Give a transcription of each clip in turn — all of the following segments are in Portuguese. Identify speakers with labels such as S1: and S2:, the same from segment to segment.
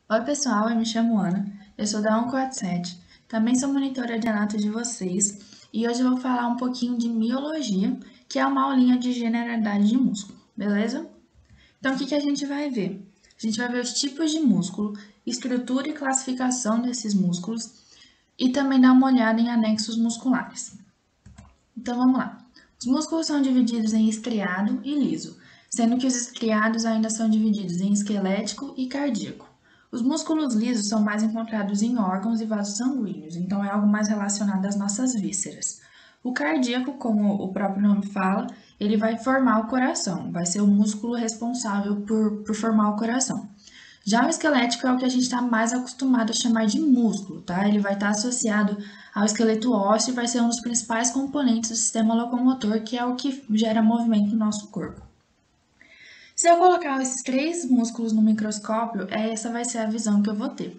S1: Oi, pessoal, eu me chamo Ana, eu sou da 147, também sou monitora de anato de vocês e hoje eu vou falar um pouquinho de miologia, que é uma aulinha de generalidade de músculo, beleza? Então, o que a gente vai ver? A gente vai ver os tipos de músculo, estrutura e classificação desses músculos e também dar uma olhada em anexos musculares. Então, vamos lá. Os músculos são divididos em estriado e liso, sendo que os estriados ainda são divididos em esquelético e cardíaco. Os músculos lisos são mais encontrados em órgãos e vasos sanguíneos, então é algo mais relacionado às nossas vísceras. O cardíaco, como o próprio nome fala, ele vai formar o coração, vai ser o músculo responsável por formar o coração. Já o esquelético é o que a gente está mais acostumado a chamar de músculo, tá? Ele vai estar associado ao esqueleto ósseo e vai ser um dos principais componentes do sistema locomotor, que é o que gera movimento no nosso corpo. Se eu colocar esses três músculos no microscópio, essa vai ser a visão que eu vou ter.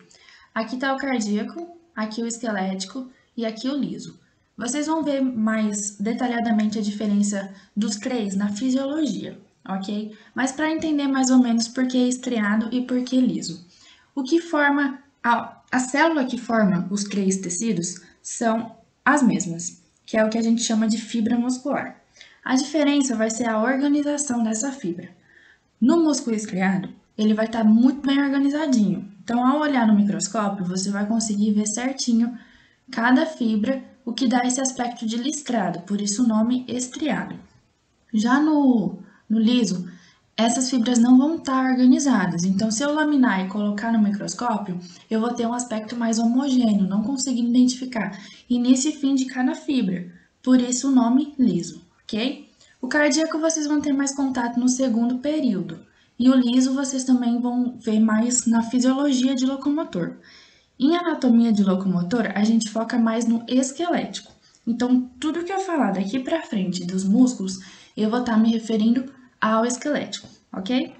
S1: Aqui está o cardíaco, aqui o esquelético e aqui o liso. Vocês vão ver mais detalhadamente a diferença dos três na fisiologia, ok? Mas para entender mais ou menos por que estriado e por que liso. O que forma a célula que forma os três tecidos são as mesmas, que é o que a gente chama de fibra muscular. A diferença vai ser a organização dessa fibra. No músculo estriado, ele vai estar muito bem organizadinho. Então, ao olhar no microscópio, você vai conseguir ver certinho cada fibra, o que dá esse aspecto de listrado, por isso o nome estriado. Já no liso, essas fibras não vão estar organizadas. Então, se eu laminar e colocar no microscópio, eu vou ter um aspecto mais homogêneo, não conseguindo identificar início e fim de cada fibra. Por isso o nome liso, ok? O cardíaco vocês vão ter mais contato no segundo período. E o liso vocês também vão ver mais na fisiologia de locomotor. Em anatomia de locomotor, a gente foca mais no esquelético. Então, tudo que eu falar daqui para frente dos músculos, eu vou estar me referindo ao esquelético, ok?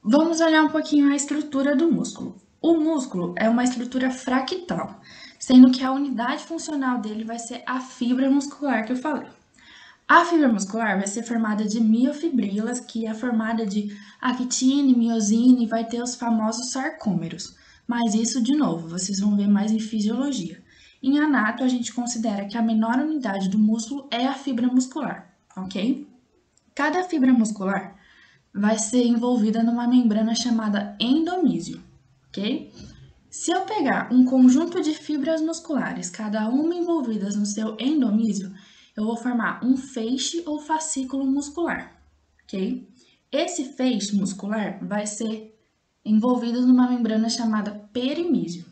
S1: Vamos olhar um pouquinho a estrutura do músculo. O músculo é uma estrutura fractal, sendo que a unidade funcional dele vai ser a fibra muscular que eu falei. A fibra muscular vai ser formada de miofibrilas, que é formada de actina e miosina e vai ter os famosos sarcômeros. Mas isso, de novo, vocês vão ver mais em fisiologia. Em anato, a gente considera que a menor unidade do músculo é a fibra muscular, ok? Cada fibra muscular vai ser envolvida numa membrana chamada endomísio, ok? Se eu pegar um conjunto de fibras musculares, cada uma envolvidas no seu endomísio, eu vou formar um feixe ou fascículo muscular, ok? Esse feixe muscular vai ser envolvido numa membrana chamada perimísio.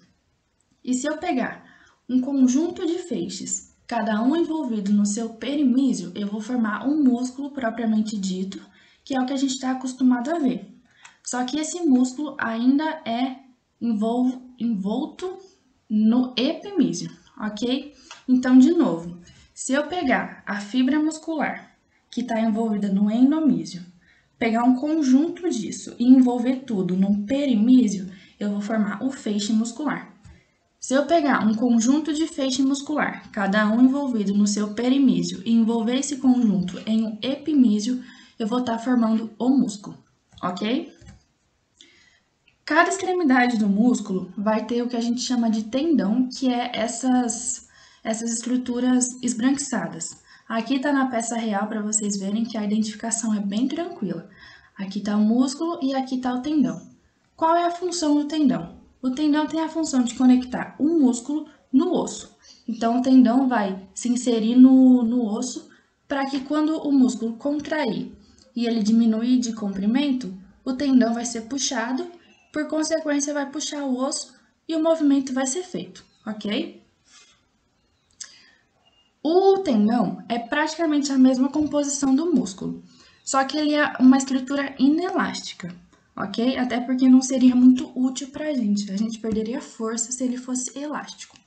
S1: E se eu pegar um conjunto de feixes, cada um envolvido no seu perimísio, eu vou formar um músculo propriamente dito, que é o que a gente está acostumado a ver. Só que esse músculo ainda é envolto no epimísio, ok? Então, de novo, se eu pegar a fibra muscular que está envolvida no endomísio, pegar um conjunto disso e envolver tudo num perimísio, eu vou formar o feixe muscular. Se eu pegar um conjunto de feixe muscular, cada um envolvido no seu perimísio, e envolver esse conjunto em um epimísio, eu vou estar formando o músculo, ok? Cada extremidade do músculo vai ter o que a gente chama de tendão, que é essas estruturas esbranquiçadas. Aqui está na peça real para vocês verem que a identificação é bem tranquila. Aqui está o músculo e aqui está o tendão. Qual é a função do tendão? O tendão tem a função de conectar o músculo no osso. Então, o tendão vai se inserir no osso para que quando o músculo contrair e ele diminuir de comprimento, o tendão vai ser puxado, por consequência, vai puxar o osso e o movimento vai ser feito, ok? O tendão é praticamente a mesma composição do músculo, só que ele é uma estrutura inelástica, ok? Até porque não seria muito útil para a gente perderia força se ele fosse elástico.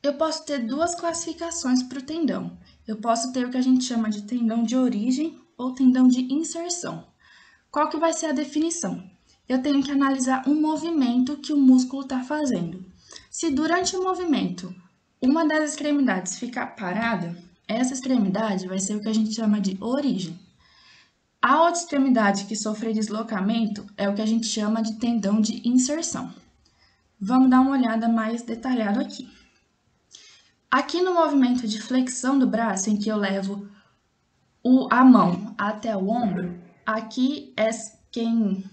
S1: Eu posso ter duas classificações para o tendão. Eu posso ter o que a gente chama de tendão de origem ou tendão de inserção. Qual que vai ser a definição? Eu tenho que analisar um movimento que o músculo está fazendo. Se durante o movimento uma das extremidades ficar parada, essa extremidade vai ser o que a gente chama de origem. A outra extremidade que sofre deslocamento é o que a gente chama de tendão de inserção. Vamos dar uma olhada mais detalhada aqui. Aqui no movimento de flexão do braço, em que eu levo a mão até o ombro, aqui é quem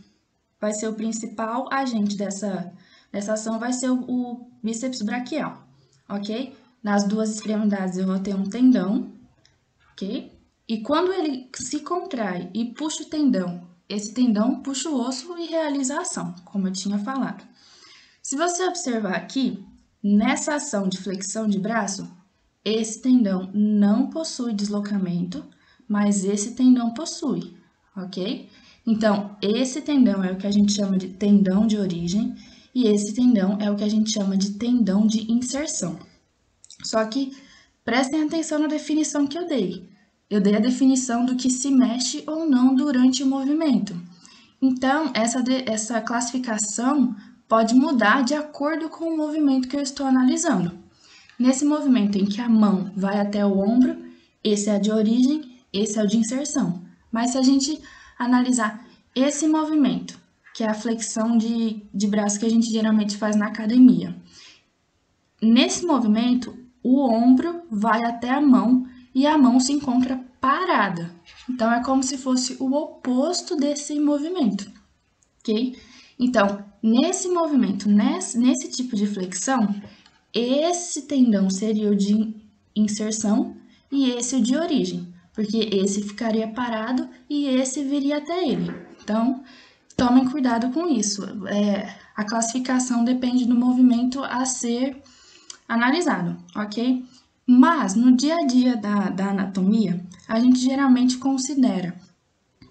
S1: vai ser o principal agente dessa ação, vai ser o bíceps braquial, ok? Nas duas extremidades eu vou ter um tendão, ok? E quando ele se contrai e puxa o tendão, esse tendão puxa o osso e realiza a ação, como eu tinha falado. Se você observar aqui, nessa ação de flexão de braço, esse tendão não possui deslocamento, mas esse tendão possui, ok? Então, esse tendão é o que a gente chama de tendão de origem e esse tendão é o que a gente chama de tendão de inserção. Só que prestem atenção na definição que eu dei. Eu dei a definição do que se mexe ou não durante o movimento. Então, essa classificação pode mudar de acordo com o movimento que eu estou analisando. Nesse movimento em que a mão vai até o ombro, esse é o de origem, esse é o de inserção. Mas se a gente analisar esse movimento, que é a flexão de braço que a gente geralmente faz na academia, nesse movimento, o ombro vai até a mão e a mão se encontra parada. Então, é como se fosse o oposto desse movimento, ok? Então, nesse movimento, nesse tipo de flexão, esse tendão seria o de inserção e esse o de origem, porque esse ficaria parado e esse viria até ele. Então, tomem cuidado com isso. A classificação depende do movimento a ser analisado, ok? Mas, no dia a dia da anatomia, a gente geralmente considera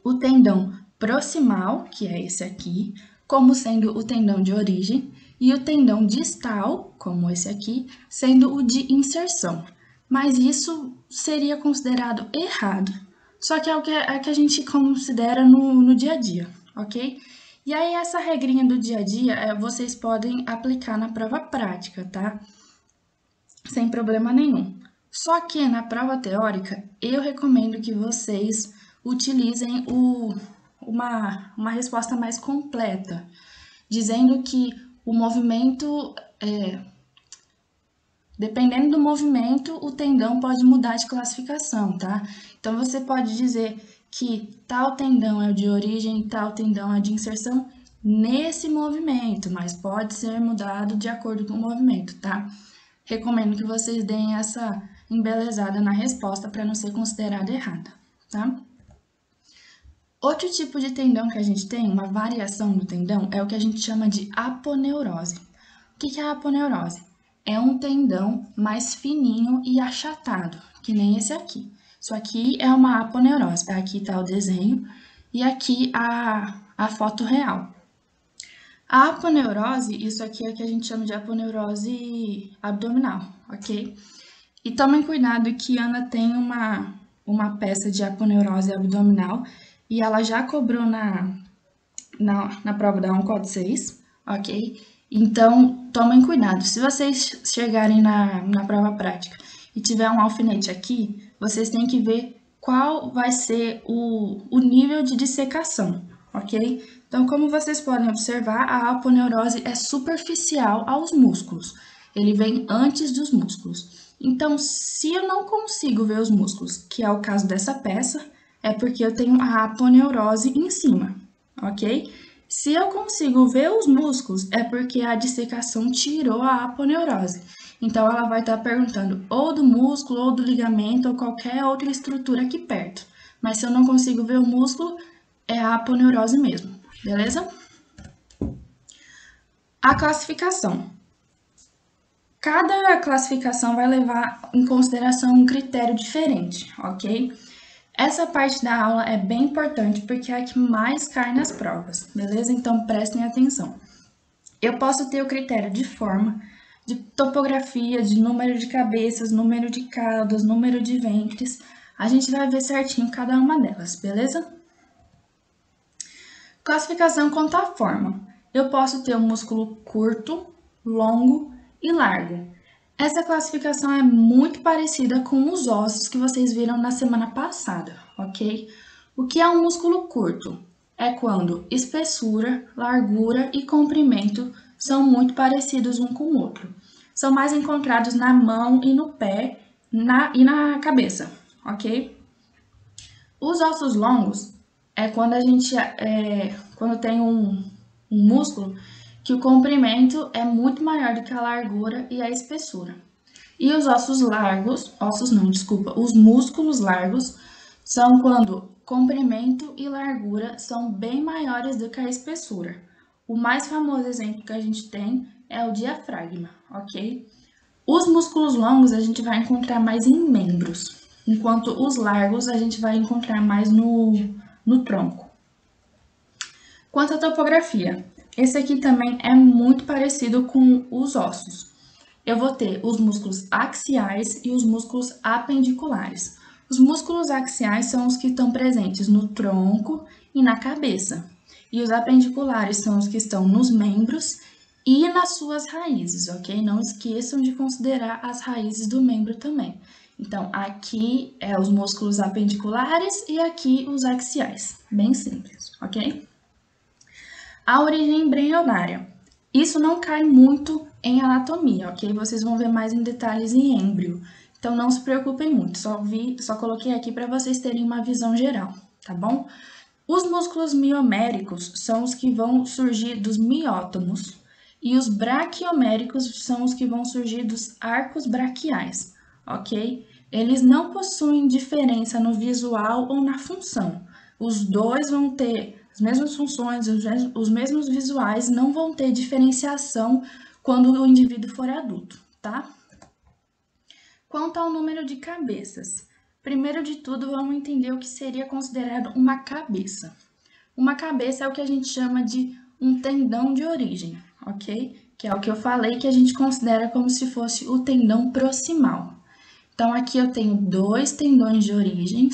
S1: o tendão proximal, que é esse aqui, como sendo o tendão de origem, e o tendão distal, como esse aqui, sendo o de inserção. Mas isso seria considerado errado, só que é o que a gente considera no dia a dia, ok? E aí, essa regrinha do dia a dia, vocês podem aplicar na prova prática, tá? Sem problema nenhum. Só que na prova teórica, eu recomendo que vocês utilizem uma resposta mais completa, dizendo que o movimento, dependendo do movimento, o tendão pode mudar de classificação, tá? Então, você pode dizer que tal tendão é o de origem e tal tendão é de inserção nesse movimento, mas pode ser mudado de acordo com o movimento, tá? Recomendo que vocês deem essa embelezada na resposta para não ser considerada errada, tá? Outro tipo de tendão que a gente tem, uma variação do tendão, é o que a gente chama de aponeurose. O que é a aponeurose? É um tendão mais fininho e achatado, que nem esse aqui. Isso aqui é uma aponeurose. Aqui está o desenho e aqui a foto real. A aponeurose, isso aqui é o que a gente chama de aponeurose abdominal, ok? E tomem cuidado que Ana tem uma peça de aponeurose abdominal e ela já cobrou na prova da 146, ok? Então, tomem cuidado. Se vocês chegarem na prova prática e tiver um alfinete aqui, vocês têm que ver qual vai ser o nível de dissecação, ok? Então, como vocês podem observar, a aponeurose é superficial aos músculos. Ele vem antes dos músculos. Então, se eu não consigo ver os músculos, que é o caso dessa peça, é porque eu tenho a aponeurose em cima, ok? Se eu consigo ver os músculos, é porque a dissecação tirou a aponeurose. Então, ela vai estar perguntando ou do músculo, ou do ligamento, ou qualquer outra estrutura aqui perto. Mas se eu não consigo ver o músculo, é a aponeurose mesmo, beleza? A classificação. Cada classificação vai levar em consideração um critério diferente, ok? Essa parte da aula é bem importante porque é a que mais cai nas provas, beleza? Então prestem atenção. Eu posso ter o critério de forma, de topografia, de número de cabeças, número de caudas, número de ventres. A gente vai ver certinho cada uma delas, beleza? Classificação quanto à forma. Eu posso ter um músculo curto, longo e largo. Essa classificação é muito parecida com os ossos que vocês viram na semana passada, ok? O que é um músculo curto? É quando espessura, largura e comprimento são muito parecidos um com o outro. São mais encontrados na mão e no pé e na cabeça, ok? Os ossos longos é quando quando tem um músculo que o comprimento é muito maior do que a largura e a espessura. E os ossos largos, ossos não, desculpa, os músculos largos são quando comprimento e largura são bem maiores do que a espessura. O mais famoso exemplo que a gente tem é o diafragma, ok? Os músculos longos a gente vai encontrar mais em membros, enquanto os largos a gente vai encontrar mais no tronco. Quanto à topografia, esse aqui também é muito parecido com os ossos. Eu vou ter os músculos axiais e os músculos apendiculares. Os músculos axiais são os que estão presentes no tronco e na cabeça, e os apendiculares são os que estão nos membros e nas suas raízes, ok? Não esqueçam de considerar as raízes do membro também. Então, aqui é os músculos apendiculares e aqui os axiais. Bem simples, ok? A origem embrionária. Isso não cai muito em anatomia, ok? Vocês vão ver mais em detalhes em êmbrio. Então, não se preocupem muito, só coloquei aqui para vocês terem uma visão geral, tá bom? Os músculos mioméricos são os que vão surgir dos miótomos e os braquioméricos são os que vão surgir dos arcos braquiais, ok? Eles não possuem diferença no visual ou na função. Os dois vão ter as mesmas funções, os mesmos visuais, não vão ter diferenciação quando o indivíduo for adulto, tá? Quanto ao número de cabeças, primeiro de tudo vamos entender o que seria considerado uma cabeça. Uma cabeça é o que a gente chama de um tendão de origem, ok? Que é o que eu falei que a gente considera como se fosse o tendão proximal. Então, aqui eu tenho 2 tendões de origem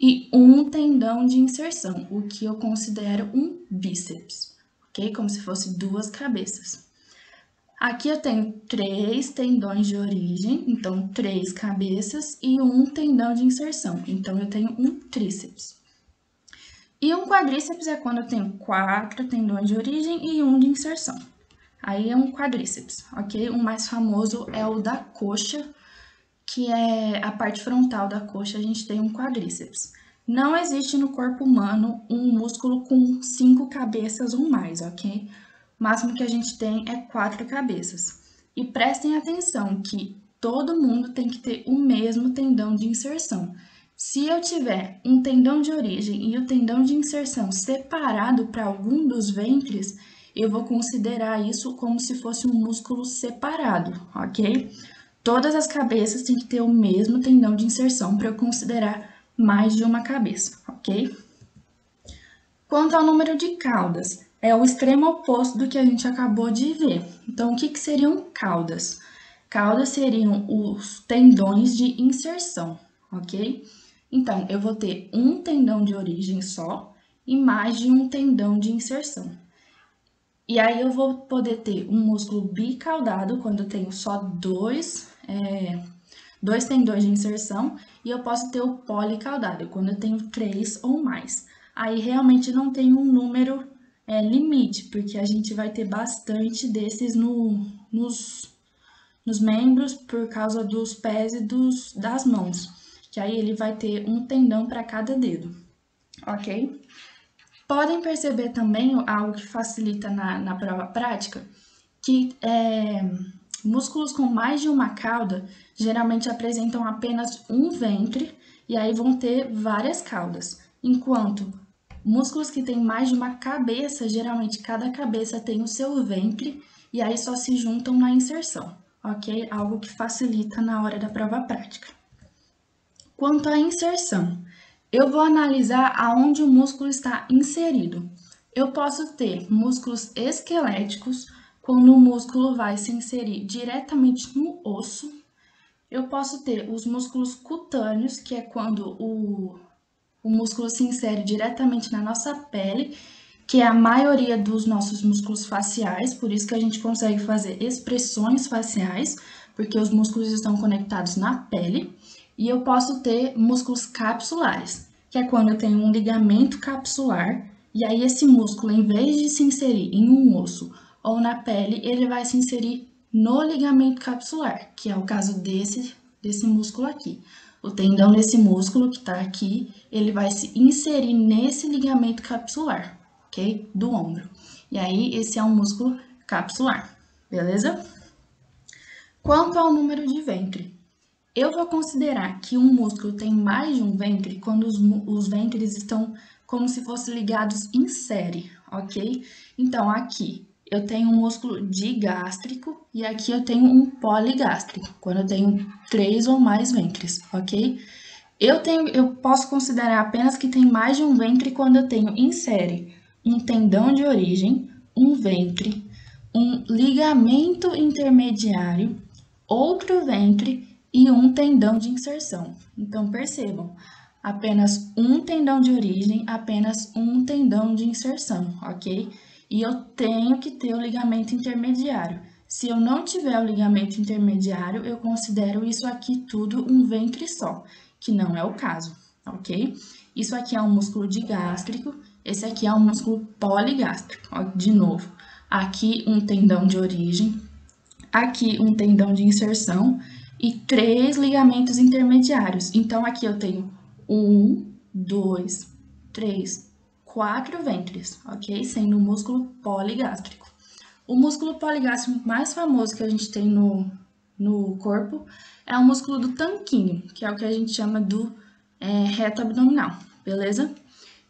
S1: e um tendão de inserção, o que eu considero um bíceps, ok? Como se fosse 2 cabeças. Aqui eu tenho 3 tendões de origem, então 3 cabeças, e um tendão de inserção, então eu tenho um tríceps. E um quadríceps é quando eu tenho 4 tendões de origem e um de inserção. Aí é um quadríceps, ok? O mais famoso é o da coxa, que é a parte frontal da coxa, a gente tem um quadríceps. Não existe no corpo humano um músculo com 5 cabeças ou mais, ok? O máximo que a gente tem é 4 cabeças. E prestem atenção que todo mundo tem que ter o mesmo tendão de inserção. Se eu tiver um tendão de origem e o tendão de inserção separado para algum dos ventres, eu vou considerar isso como se fosse um músculo separado, ok? Todas as cabeças têm que ter o mesmo tendão de inserção para eu considerar mais de uma cabeça, ok? Quanto ao número de caudas, é o extremo oposto do que a gente acabou de ver. Então, o que seriam caudas? Caudas seriam os tendões de inserção, ok? Então, eu vou ter um tendão de origem só e mais de um tendão de inserção. E aí eu vou poder ter um músculo bicaudado, quando eu tenho só dois tendões de inserção, e eu posso ter o policaudado, quando eu tenho 3 ou mais. Aí realmente não tem um número limite, porque a gente vai ter bastante desses nos membros por causa dos pés e das mãos, que aí ele vai ter um tendão para cada dedo, ok? Podem perceber também algo que facilita na prova prática, que músculos com mais de uma cauda geralmente apresentam apenas um ventre e aí vão ter várias caudas, enquanto músculos que têm mais de uma cabeça, geralmente cada cabeça tem o seu ventre e aí só se juntam na inserção, ok? Algo que facilita na hora da prova prática. Quanto à inserção, eu vou analisar aonde o músculo está inserido. Eu posso ter músculos esqueléticos, quando o músculo vai se inserir diretamente no osso. Eu posso ter os músculos cutâneos, que é quando o músculo se insere diretamente na nossa pele, que é a maioria dos nossos músculos faciais, por isso que a gente consegue fazer expressões faciais, porque os músculos estão conectados na pele. E eu posso ter músculos capsulares, que é quando eu tenho um ligamento capsular, e aí esse músculo, em vez de se inserir em um osso ou na pele, ele vai se inserir no ligamento capsular, que é o caso desse músculo aqui. O tendão desse músculo que está aqui, ele vai se inserir nesse ligamento capsular, ok? Do ombro. E aí, esse é um músculo capsular, beleza? Quanto ao número de ventre, eu vou considerar que um músculo tem mais de um ventre quando os ventres estão como se fossem ligados em série, ok? Então, aqui eu tenho um músculo digástrico e aqui eu tenho um poligástrico, quando eu tenho 3 ou mais ventres, ok? Eu posso considerar apenas que tem mais de um ventre quando eu tenho em série um tendão de origem, um ventre, um ligamento intermediário, outro ventre e um tendão de inserção. Então, percebam, apenas um tendão de origem, apenas um tendão de inserção, ok? E eu tenho que ter o ligamento intermediário. Se eu não tiver o ligamento intermediário, eu considero isso aqui tudo um ventre só, que não é o caso, ok? Isso aqui é um músculo digástrico, esse aqui é um músculo poligástrico. Ó, de novo, aqui um tendão de origem, aqui um tendão de inserção e 3 ligamentos intermediários. Então, aqui eu tenho 1, 2, 3, 4 ventres, ok? Sendo o músculo poligástrico. O músculo poligástrico mais famoso que a gente tem no corpo é o músculo do tanquinho, que é o que a gente chama do reto abdominal, beleza?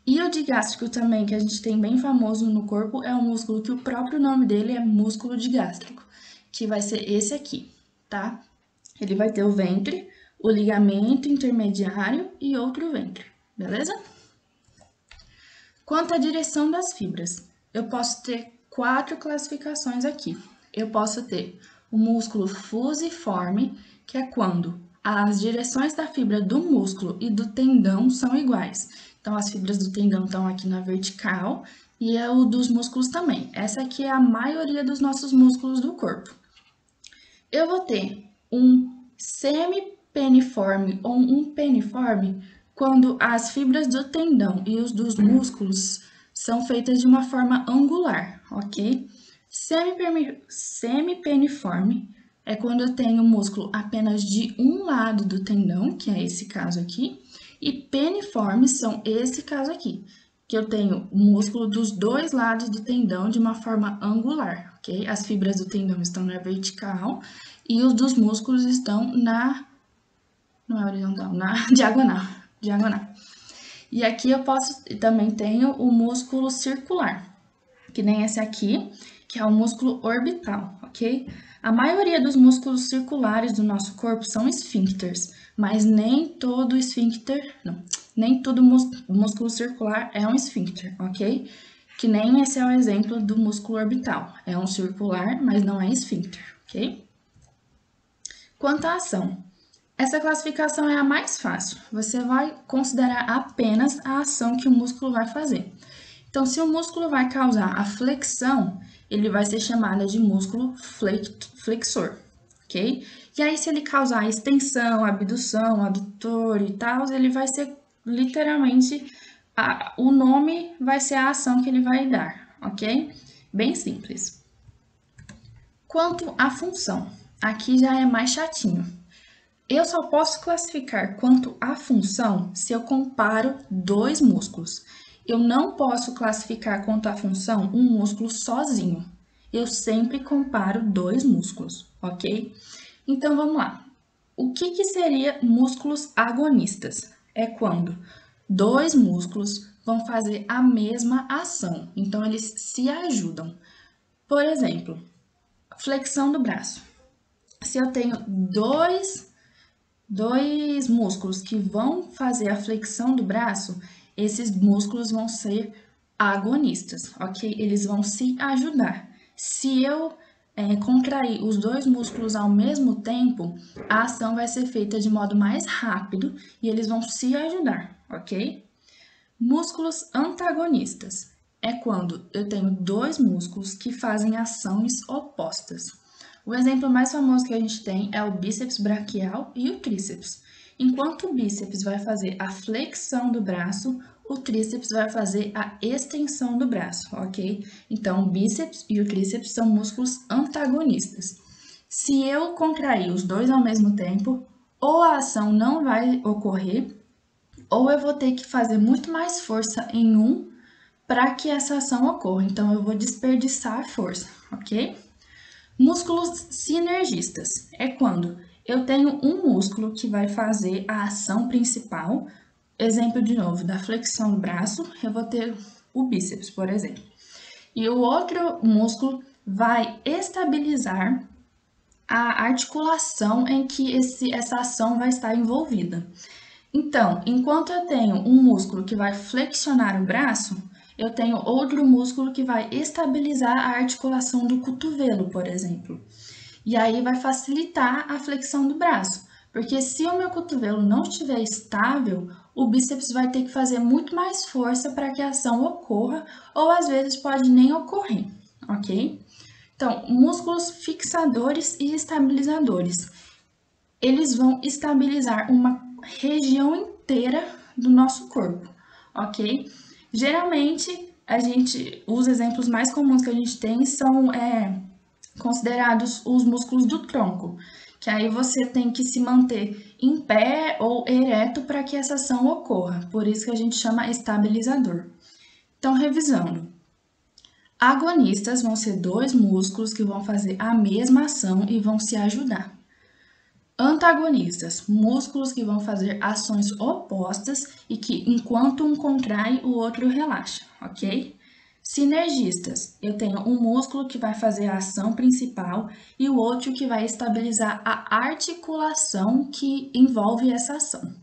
S1: E o digástrico também, que a gente tem bem famoso no corpo, é um músculo que o próprio nome dele é músculo digástrico, que vai ser esse aqui, tá? Ele vai ter o ventre, o ligamento intermediário e outro ventre, beleza? Quanto à direção das fibras, eu posso ter 4 classificações aqui. Eu posso ter o músculo fusiforme, que é quando as direções da fibra do músculo e do tendão são iguais. Então, as fibras do tendão estão aqui na vertical e o dos músculos também. Essa aqui é a maioria dos nossos músculos do corpo. Eu vou ter um semipeniforme ou um peniforme quando as fibras do tendão e os dos músculos são feitas de uma forma angular, ok? Semipeniforme é quando eu tenho músculo apenas de um lado do tendão, que é esse caso aqui, e peniformes são esse caso aqui, que eu tenho músculo dos dois lados do tendão de uma forma angular, ok? As fibras do tendão estão na vertical e os dos músculos estão não é horizontal, na diagonal. E aqui eu também tenho o músculo circular, que nem esse aqui, que é o músculo orbital, ok? A maioria dos músculos circulares do nosso corpo são esfíncteres, mas nem todo esfíncter, nem todo músculo circular é um esfíncter, ok? Que nem esse é o exemplo do músculo orbital. É um circular, mas não é esfíncter, ok? Quanto à ação, essa classificação é a mais fácil. Você vai considerar apenas a ação que o músculo vai fazer. Então, se o músculo vai causar a flexão, ele vai ser chamado de músculo flexor, ok? E aí, se ele causar a extensão, abdução, adutor e tal, ele vai ser literalmente, o nome vai ser a ação que ele vai dar, ok? Bem simples. Quanto à função, aqui já é mais chatinho. Eu só posso classificar quanto à função se eu comparo 2 músculos. Eu não posso classificar quanto à função um músculo sozinho. Eu sempre comparo 2 músculos, ok? Então, vamos lá. O que seria músculos agonistas? É quando 2 músculos vão fazer a mesma ação. Então, eles se ajudam. Por exemplo, flexão do braço. Se eu tenho dois músculos que vão fazer a flexão do braço, esses músculos vão ser agonistas, ok? Eles vão se ajudar. Se eu contrair os 2 músculos ao mesmo tempo, a ação vai ser feita de modo mais rápido e eles vão se ajudar, ok? Músculos antagonistas é quando eu tenho 2 músculos que fazem ações opostas. O exemplo mais famoso que a gente tem é o bíceps braquial e o tríceps. Enquanto o bíceps vai fazer a flexão do braço, o tríceps vai fazer a extensão do braço, ok? Então, o bíceps e o tríceps são músculos antagonistas. Se eu contrair os dois ao mesmo tempo, ou a ação não vai ocorrer, ou eu vou ter que fazer muito mais força em um para que essa ação ocorra. Então, eu vou desperdiçar a força, ok? Músculos sinergistas é quando eu tenho um músculo que vai fazer a ação principal. Exemplo de novo, da flexão do braço, eu vou ter o bíceps, por exemplo. E o outro músculo vai estabilizar a articulação em que essa ação vai estar envolvida. Então, enquanto eu tenho um músculo que vai flexionar o braço, eu tenho outro músculo que vai estabilizar a articulação do cotovelo, por exemplo. E aí vai facilitar a flexão do braço, porque se o meu cotovelo não estiver estável, o bíceps vai ter que fazer muito mais força para que a ação ocorra, ou às vezes pode nem ocorrer, ok? Então, músculos fixadores e estabilizadores. Eles vão estabilizar uma região inteira do nosso corpo, ok? Geralmente, os exemplos mais comuns que a gente tem são considerados os músculos do tronco, que aí você tem que se manter em pé ou ereto para que essa ação ocorra, por isso que a gente chama estabilizador. Então, revisando, agonistas vão ser dois músculos que vão fazer a mesma ação e vão se ajudar. Antagonistas, músculos que vão fazer ações opostas e que, enquanto um contrai, o outro relaxa, ok? Sinergistas, eu tenho um músculo que vai fazer a ação principal e o outro que vai estabilizar a articulação que envolve essa ação.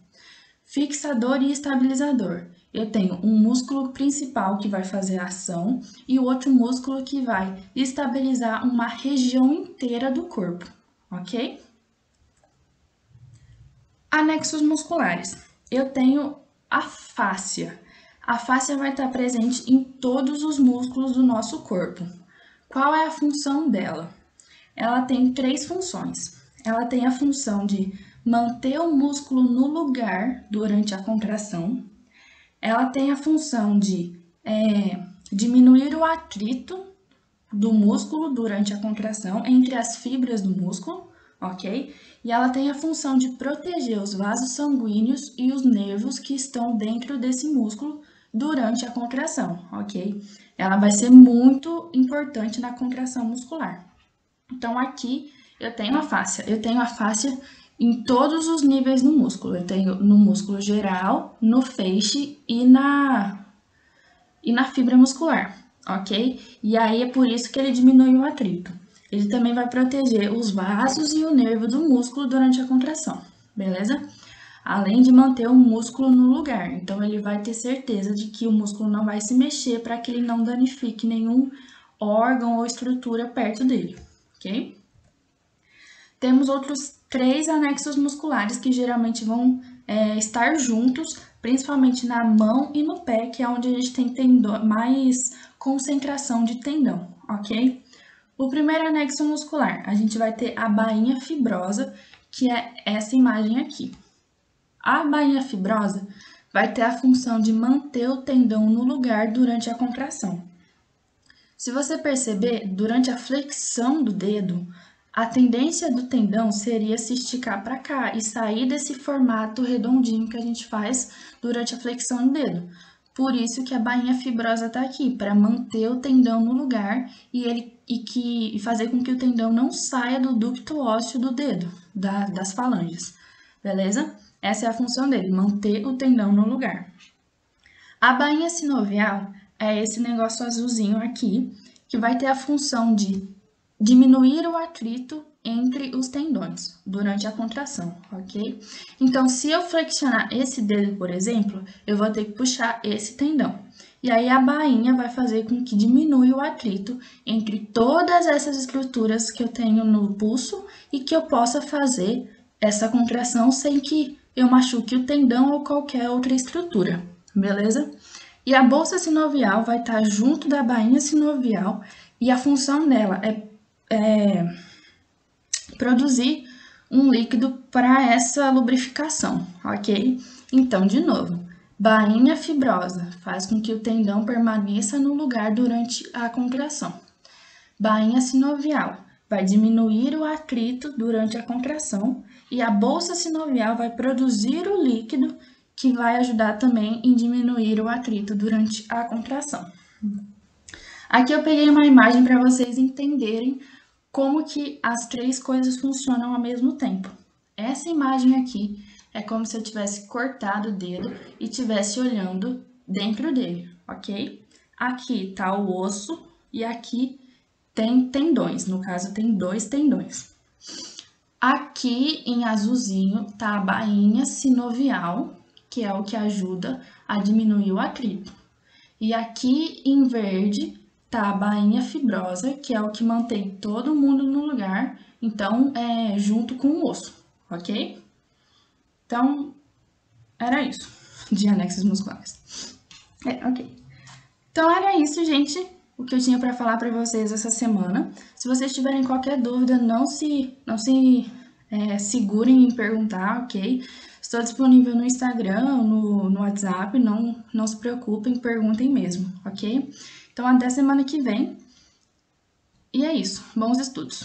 S1: Fixador e estabilizador, eu tenho um músculo principal que vai fazer a ação e o outro músculo que vai estabilizar uma região inteira do corpo, ok? Anexos musculares. Eu tenho a fáscia. A fáscia vai estar presente em todos os músculos do nosso corpo. Qual é a função dela? Ela tem três funções. Ela tem a função de manter o músculo no lugar durante a contração. Ela tem a função de diminuir o atrito do músculo durante a contração entre as fibras do músculo, ok? E ela tem a função de proteger os vasos sanguíneos e os nervos que estão dentro desse músculo durante a contração, ok? Ela vai ser muito importante na contração muscular. Então, aqui eu tenho a fáscia. Eu tenho a fáscia em todos os níveis do músculo. Eu tenho no músculo geral, no feixe e na fibra muscular, ok? E aí é por isso que ele diminui o atrito. Ele também vai proteger os vasos e o nervo do músculo durante a contração, beleza? Além de manter o músculo no lugar. Então, ele vai ter certeza de que o músculo não vai se mexer para que ele não danifique nenhum órgão ou estrutura perto dele, ok? Temos outros 3 anexos musculares que geralmente vão estar juntos, principalmente na mão e no pé, que é onde a gente tem mais concentração de tendão, ok? O primeiro anexo muscular, a gente vai ter a bainha fibrosa, que é essa imagem aqui. A bainha fibrosa vai ter a função de manter o tendão no lugar durante a contração. Se você perceber, durante a flexão do dedo, a tendência do tendão seria se esticar para cá e sair desse formato redondinho que a gente faz durante a flexão do dedo. Por isso que a bainha fibrosa está aqui, para manter o tendão no lugar e fazer com que o tendão não saia do ducto ósseo do dedo, das falanges, beleza? Essa é a função dele, manter o tendão no lugar. A bainha sinovial é esse negócio azulzinho aqui, que vai ter a função de diminuir o atrito entre os tendões durante a contração, ok? Então, se eu flexionar esse dedo, por exemplo, eu vou ter que puxar esse tendão. E aí a bainha vai fazer com que diminua o atrito entre todas essas estruturas que eu tenho no pulso e que eu possa fazer essa contração sem que eu machuque o tendão ou qualquer outra estrutura, beleza? E a bolsa sinovial vai estar junto da bainha sinovial e a função dela é produzir um líquido para essa lubrificação, ok? Então, de novo, bainha fibrosa faz com que o tendão permaneça no lugar durante a contração. Bainha sinovial vai diminuir o atrito durante a contração e a bolsa sinovial vai produzir o líquido que vai ajudar também em diminuir o atrito durante a contração. Aqui eu peguei uma imagem para vocês entenderem como que as três coisas funcionam ao mesmo tempo. Essa imagem aqui é como se eu tivesse cortado o dedo e estivesse olhando dentro dele, ok? Aqui tá o osso e aqui tem tendões, no caso tem 2 tendões. Aqui em azulzinho tá a bainha sinovial, que é o que ajuda a diminuir o atrito. E aqui em verde tá a bainha fibrosa, que é o que mantém todo mundo no lugar, então junto com o osso, ok? Então, era isso de anexos musculares. Ok. Então, era isso, gente, o que eu tinha para falar para vocês essa semana. Se vocês tiverem qualquer dúvida, não se segurem em perguntar, ok? Estou disponível no Instagram, no WhatsApp, não se preocupem, perguntem mesmo, ok? Então, até semana que vem. E é isso. Bons estudos!